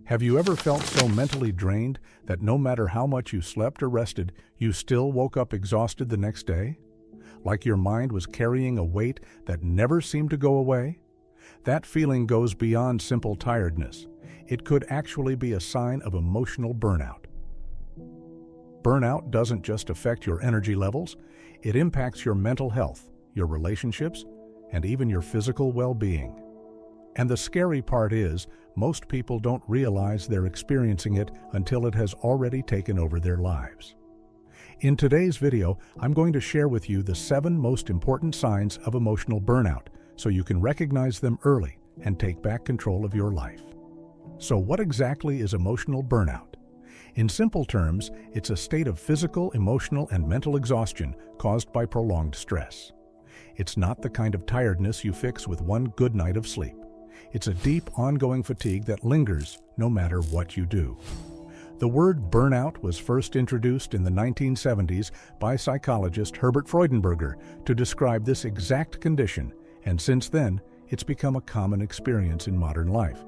Have you ever felt so mentally drained that no matter how much you slept or rested, you still woke up exhausted the next day? Like your mind was carrying a weight that never seemed to go away? That feeling goes beyond simple tiredness. It could actually be a sign of emotional burnout. Burnout doesn't just affect your energy levels, it impacts your mental health, your relationships, and even your physical well-being. And the scary part is, most people don't realize they're experiencing it until it has already taken over their lives. In today's video, I'm going to share with you the 7 most important signs of emotional burnout, so you can recognize them early and take back control of your life. So what exactly is emotional burnout? In simple terms, it's a state of physical, emotional, and mental exhaustion caused by prolonged stress. It's not the kind of tiredness you fix with one good night of sleep. It's a deep, ongoing fatigue that lingers no matter what you do. The word burnout was first introduced in the 1970s by psychologist Herbert Freudenberger to describe this exact condition, and since then, it's become a common experience in modern life.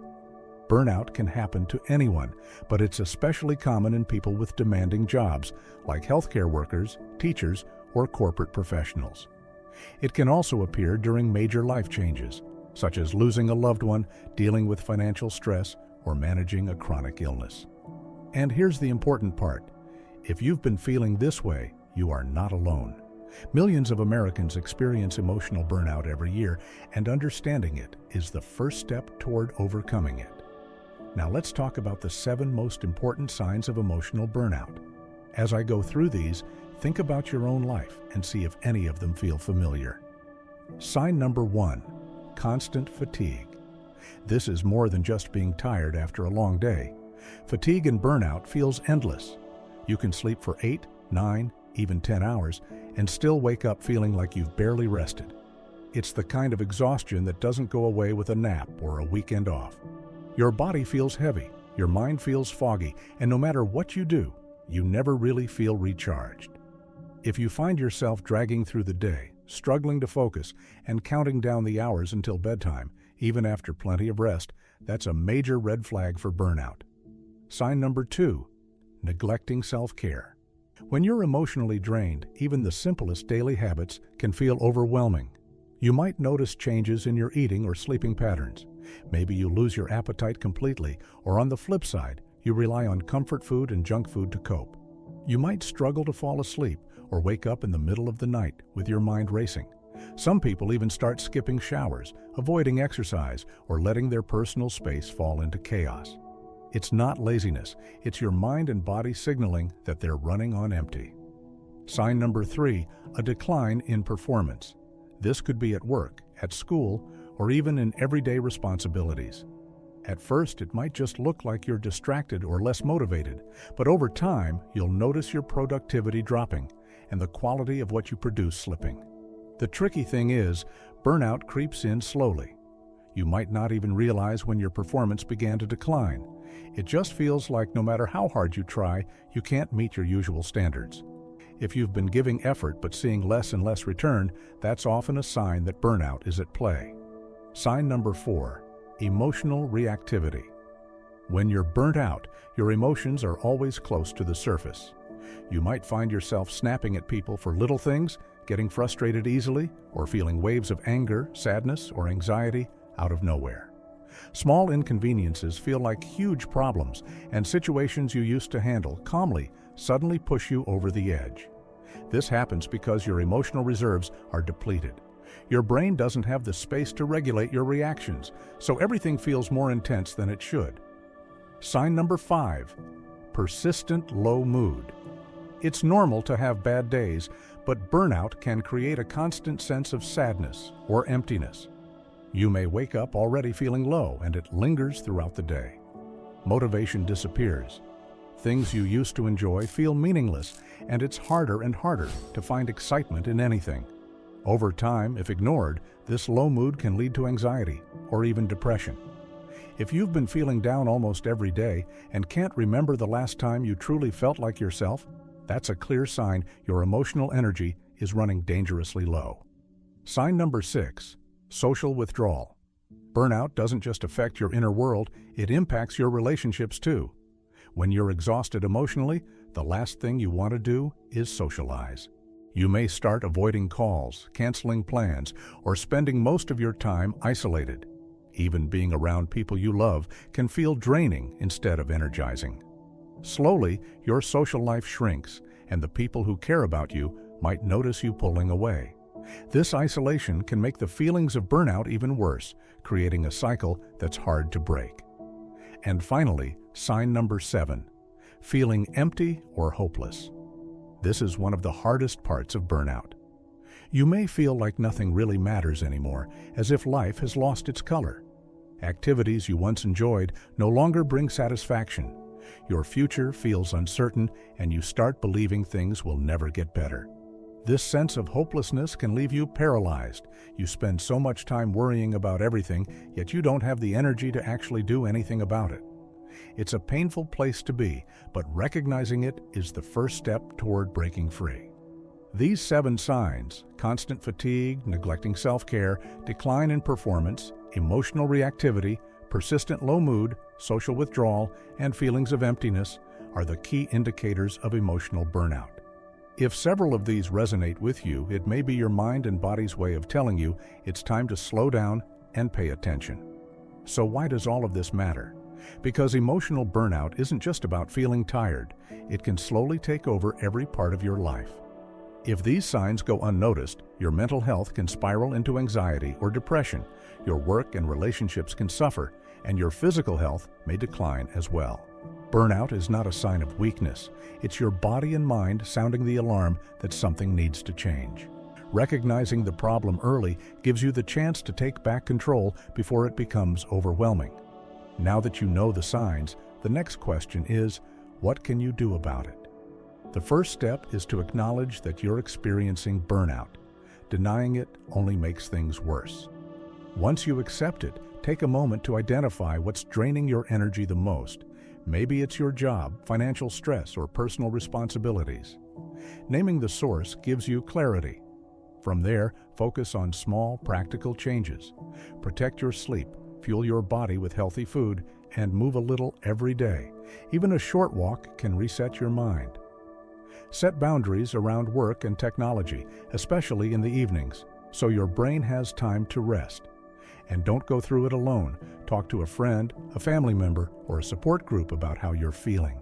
Burnout can happen to anyone, but it's especially common in people with demanding jobs, like healthcare workers, teachers, or corporate professionals. It can also appear during major life changes, such as losing a loved one, dealing with financial stress, or managing a chronic illness. And here's the important part. If you've been feeling this way, you are not alone. Millions of Americans experience emotional burnout every year, and understanding it is the first step toward overcoming it. Now let's talk about the 7 most important signs of emotional burnout. As I go through these, think about your own life and see if any of them feel familiar. Sign number 1. Constant fatigue. This is more than just being tired after a long day. Fatigue and burnout feels endless. You can sleep for 8, 9, even 10 hours and still wake up feeling like you've barely rested. It's the kind of exhaustion that doesn't go away with a nap or a weekend off. Your body feels heavy, your mind feels foggy, and no matter what you do, you never really feel recharged. If you find yourself dragging through the day, struggling to focus, and counting down the hours until bedtime, even after plenty of rest, that's a major red flag for burnout. Sign number 2. Neglecting self-care. When you're emotionally drained, even the simplest daily habits can feel overwhelming. You might notice changes in your eating or sleeping patterns. Maybe you lose your appetite completely, or on the flip side, you rely on comfort food and junk food to cope. You might struggle to fall asleep or wake up in the middle of the night with your mind racing. Some people even start skipping showers, avoiding exercise, or letting their personal space fall into chaos. It's not laziness, it's your mind and body signaling that they're running on empty. Sign number 3, a decline in performance. This could be at work, at school, or even in everyday responsibilities. At first, it might just look like you're distracted or less motivated, but over time, you'll notice your productivity dropping and the quality of what you produce slipping. The tricky thing is, burnout creeps in slowly. You might not even realize when your performance began to decline. It just feels like no matter how hard you try, you can't meet your usual standards. If you've been giving effort but seeing less and less return, that's often a sign that burnout is at play. Sign number 4. Emotional reactivity. When you're burnt out, your emotions are always close to the surface. You might find yourself snapping at people for little things, getting frustrated easily, or feeling waves of anger, sadness, or anxiety out of nowhere. Small inconveniences feel like huge problems, and situations you used to handle calmly suddenly push you over the edge. This happens because your emotional reserves are depleted. Your brain doesn't have the space to regulate your reactions, so everything feels more intense than it should. Sign number 5. Persistent low mood. It's normal to have bad days, but burnout can create a constant sense of sadness or emptiness. You may wake up already feeling low, and it lingers throughout the day. Motivation disappears. Things you used to enjoy feel meaningless, and it's harder and harder to find excitement in anything. Over time, if ignored, this low mood can lead to anxiety or even depression. If you've been feeling down almost every day and can't remember the last time you truly felt like yourself, that's a clear sign your emotional energy is running dangerously low. Sign number 6. Social withdrawal. Burnout doesn't just affect your inner world, it impacts your relationships too. When you're exhausted emotionally, the last thing you want to do is socialize. You may start avoiding calls, canceling plans, or spending most of your time isolated. Even being around people you love can feel draining instead of energizing. Slowly, your social life shrinks, and the people who care about you might notice you pulling away. This isolation can make the feelings of burnout even worse, creating a cycle that's hard to break. And finally, sign number 7, feeling empty or hopeless. This is one of the hardest parts of burnout. You may feel like nothing really matters anymore, as if life has lost its color. Activities you once enjoyed no longer bring satisfaction. Your future feels uncertain, and you start believing things will never get better. This sense of hopelessness can leave you paralyzed. You spend so much time worrying about everything, yet you don't have the energy to actually do anything about it. It's a painful place to be, but recognizing it is the first step toward breaking free. These 7 signs, constant fatigue, neglecting self-care, decline in performance, emotional reactivity, persistent low mood, social withdrawal, and feelings of emptiness, are the key indicators of emotional burnout. If several of these resonate with you, it may be your mind and body's way of telling you it's time to slow down and pay attention. So why does all of this matter? Because emotional burnout isn't just about feeling tired. It can slowly take over every part of your life. If these signs go unnoticed, your mental health can spiral into anxiety or depression, your work and relationships can suffer, and your physical health may decline as well. Burnout is not a sign of weakness. It's your body and mind sounding the alarm that something needs to change. Recognizing the problem early gives you the chance to take back control before it becomes overwhelming. Now that you know the signs, the next question is, what can you do about it? The first step is to acknowledge that you're experiencing burnout. Denying it only makes things worse. Once you accept it, take a moment to identify what's draining your energy the most. Maybe it's your job, financial stress, or personal responsibilities. Naming the source gives you clarity. From there, focus on small, practical changes. Protect your sleep, fuel your body with healthy food, and move a little every day. Even a short walk can reset your mind. Set boundaries around work and technology, especially in the evenings, so your brain has time to rest. And don't go through it alone. Talk to a friend, a family member, or a support group about how you're feeling.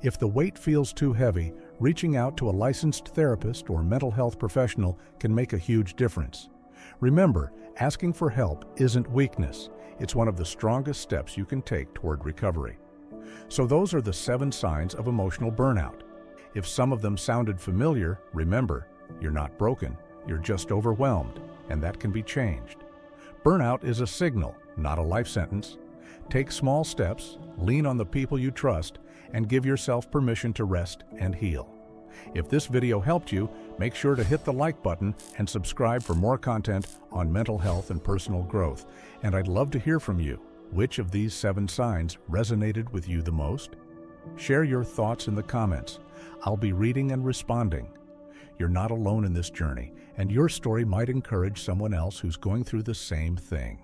If the weight feels too heavy, reaching out to a licensed therapist or mental health professional can make a huge difference. Remember, asking for help isn't weakness. It's one of the strongest steps you can take toward recovery. So those are the 7 signs of emotional burnout. If some of them sounded familiar, remember, you're not broken, you're just overwhelmed, and that can be changed. Burnout is a signal, not a life sentence. Take small steps, lean on the people you trust, and give yourself permission to rest and heal. If this video helped you, make sure to hit the like button and subscribe for more content on mental health and personal growth. And I'd love to hear from you. Which of these 7 signs resonated with you the most? Share your thoughts in the comments. I'll be reading and responding. You're not alone in this journey, and your story might encourage someone else who's going through the same thing.